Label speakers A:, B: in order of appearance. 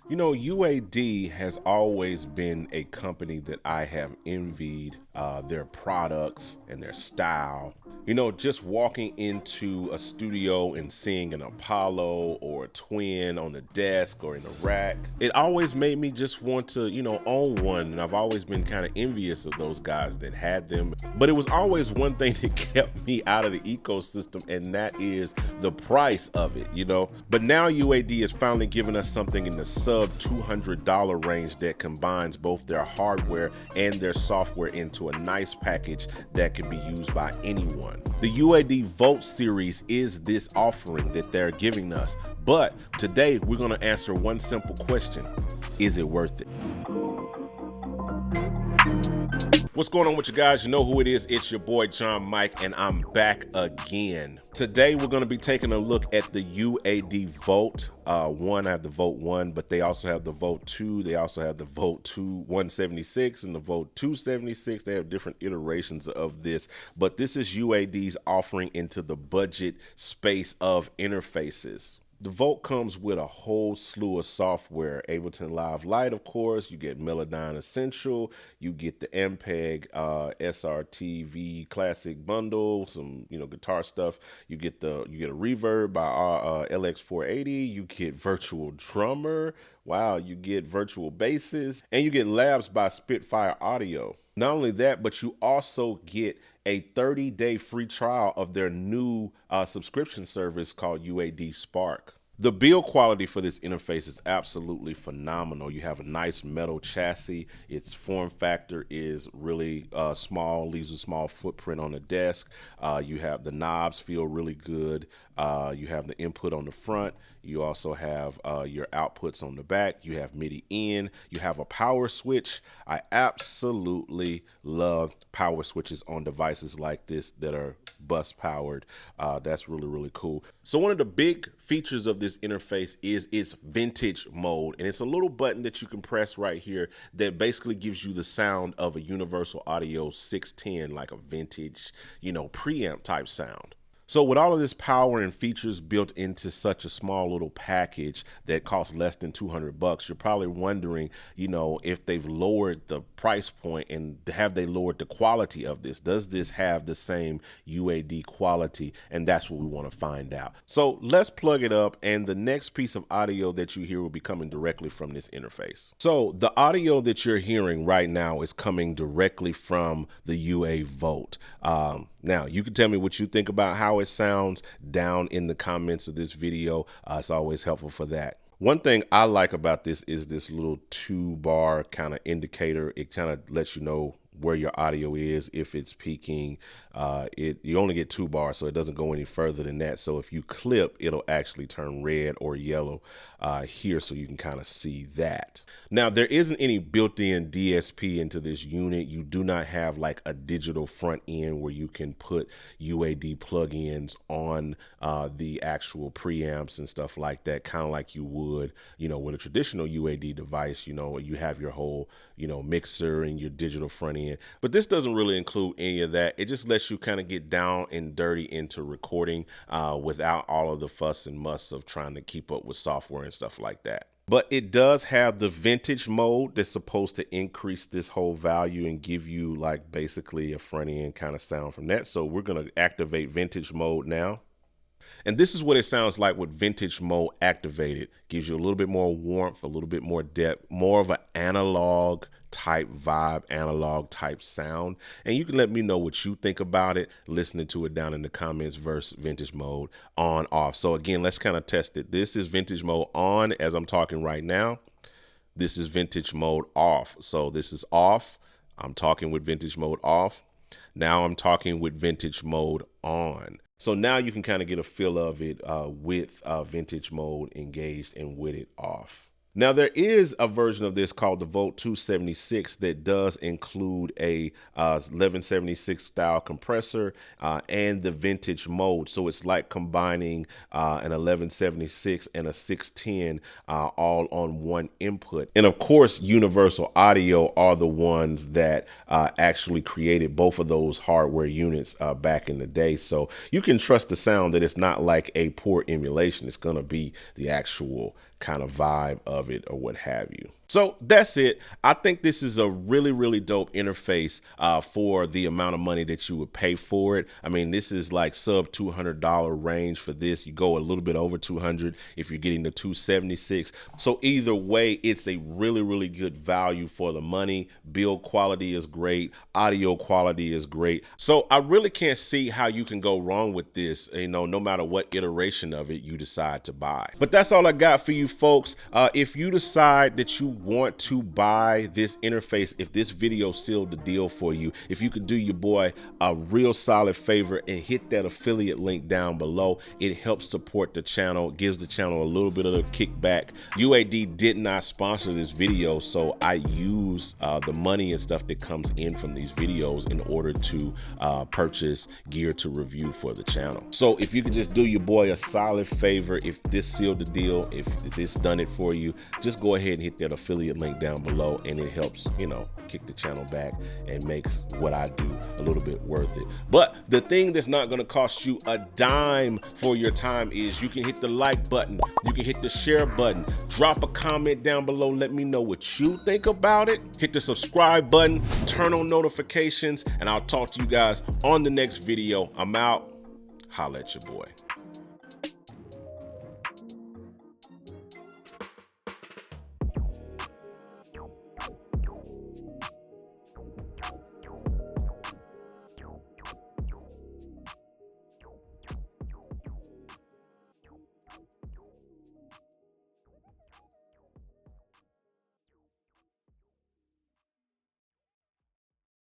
A: You know, UAD has always been a company that I have envied their products and their style. You know, just walking into a studio and seeing an Apollo or a Twin on the desk or in a rack, it always made me just want to, own one. And I've always been kind of envious of those guys that had them. But it was always one thing that kept me out of the ecosystem, and that is the price of it. But now UAD is finally giving us something in the sub $200 range that combines both their hardware and their software into a nice package that can be used by anyone. The UAD Volt series is this offering that they're giving us, but today we're going to answer one simple question: is it worth it? What's going on with you guys? You know who it is. It's your boy John Mike, and I'm back again. Today we're going to be taking a look at the UAD Volt. I have the Volt 1, but they also have the Volt 2. They also have the Volt 2 176 and the Volt 276. They have different iterations of this, but this is UAD's offering into the budget space of interfaces. The Volt comes with a whole slew of software. Ableton Live Lite, of course. You get Melodyne Essential. You get the MPEG SRTV Classic bundle. Some guitar stuff. You get a Reverb by LX480. You get Virtual Drummer. Wow, you get virtual basses, and you get Labs by Spitfire Audio. Not only that, but you also get a 30-day free trial of their new subscription service called UAD Spark. The build quality for this interface is absolutely phenomenal. You have a nice metal chassis. Its form factor is really small, leaves a small footprint on the desk. You have the knobs feel really good. You have the input on the front. You also have your outputs on the back. You have MIDI in. You have a power switch. I absolutely love power switches on devices like this that are bus powered. That's really, really cool. So one of the big features of this interface is its vintage mode, and it's a little button that you can press right here that basically gives you the sound of a Universal Audio 610, like a vintage, preamp type sound. So with all of this power and features built into such a small little package that costs less than $200, you're probably wondering, if they've lowered the price point, and have they lowered the quality of this? Does this have the same UAD quality? And that's what we want to find out. So let's plug it up, and the next piece of audio that you hear will be coming directly from this interface. So the audio that you're hearing right now is coming directly from the UA Volt. Now, you can tell me what you think about how it sounds down in the comments of this video. It's always helpful for that. One thing I like about this is this little 2-bar kind of indicator. It kind of lets you know where your audio is, if it's peaking. You only get 2 bars, so it doesn't go any further than that. So if you clip, it'll actually turn red or yellow here, so you can kind of see that. Now, there isn't any built-in DSP into this unit. You do not have like a digital front end where you can put UAD plugins on the actual preamps and stuff like that, kind of like you would, with a traditional UAD device. You have your whole, mixer and your digital front end. But this doesn't really include any of that. It just lets you kind of get down and dirty into recording without all of the fuss and muss of trying to keep up with software and stuff like that. But it does have the vintage mode that's supposed to increase this whole value and give you like basically a front end kind of sound from that. So we're going to activate vintage mode now. And this is what it sounds like with vintage mode activated. Gives you a little bit more warmth, a little bit more depth, more of an analog type vibe, analog type sound. And you can let me know what you think about it, listening to it down in the comments versus vintage mode on, off. So again, let's kind of test it. This is vintage mode on as I'm talking right now. This is vintage mode off. So this is off. I'm talking with vintage mode off. Now I'm talking with vintage mode on. So now you can kind of get a feel of it with vintage mode engaged and with it off. Now, there is a version of this called the Volt 276 that does include a 1176 style compressor and the vintage mode. So it's like combining an 1176 and a 610 all on one input. And of course, Universal Audio are the ones that actually created both of those hardware units back in the day. So you can trust the sound that it's not like a poor emulation. It's going to be the actual kind of vibe of it or what have you. So that's it. I think this is a really, really dope interface for the amount of money that you would pay for it. I mean, this is like sub $200 range for this. You go a little bit over 200 if you're getting the 276. So either way, it's a really, really good value for the money. Build quality is great. Audio quality is great. So I really can't see how you can go wrong with this, you know, no matter what iteration of it you decide to buy. But that's all I got for you folks. If you decide that you want to buy this interface, if this video sealed the deal for you, if you could do your boy a real solid favor and hit that affiliate link down below, it helps support the channel, gives the channel a little bit of a kickback. UAD did not sponsor this video, so I use the money and stuff that comes in from these videos in order to purchase gear to review for the channel. So if you could just do your boy a solid favor, if this sealed the deal, if this done it for you, just go ahead and hit that affiliate link down below, and it helps, you know, kick the channel back and makes what I do a little bit worth it. But the thing that's not going to cost you a dime for your time is you can hit the like button, you can hit the share button, drop a comment down below, let me know what you think about it, hit the subscribe button, turn on notifications, and I'll talk to you guys on the next video. I'm out. Holla at your boy.